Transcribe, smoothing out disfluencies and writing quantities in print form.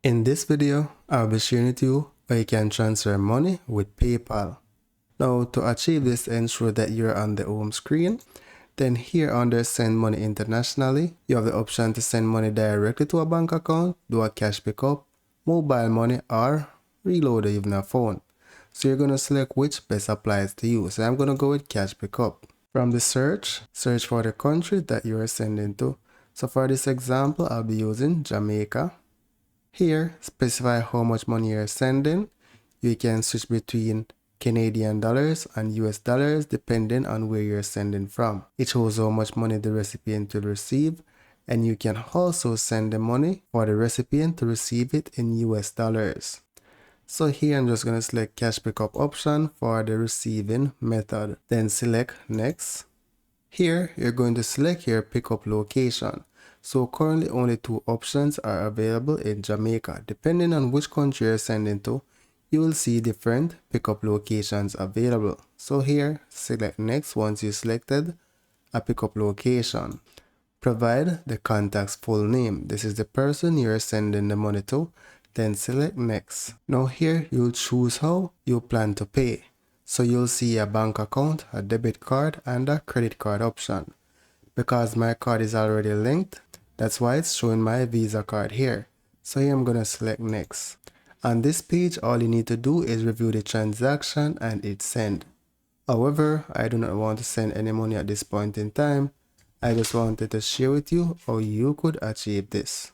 In this video, I'll be sharing with you how you can transfer money with PayPal. Now, to achieve this, ensure that you're on the home screen. Then here under Send Money Internationally, you have the option to send money directly to a bank account, do a cash pickup, mobile money, or reload or even a phone. So you're going to select which best applies to you. So I'm going to go with cash pickup. From the search for the country that you are sending to. So for this example, I'll be using Jamaica. Here, specify how much money you're sending. You can switch between Canadian dollars and US dollars depending on where you're sending from. It shows how much money the recipient will receive, and you can also send the money for the recipient to receive it in US dollars. So here I'm just going to select cash pickup option for the receiving method. Then select next. Here you're going to select your pickup location. So currently only two options are available in Jamaica. Depending on which country you're sending to, you will see different pickup locations available. So here, select next once you selected a pickup location. Provide the contact's full name. This is the person you're sending the money to. Then select next. Now here, you'll choose how you plan to pay. So you'll see a bank account, a debit card, and a credit card option. Because my card is already linked, that's why it's showing my Visa card here. So here I'm going to select next. On this page, all you need to do is review the transaction and hit send. However, I do not want to send any money at this point in time. I just wanted to share with you how you could achieve this.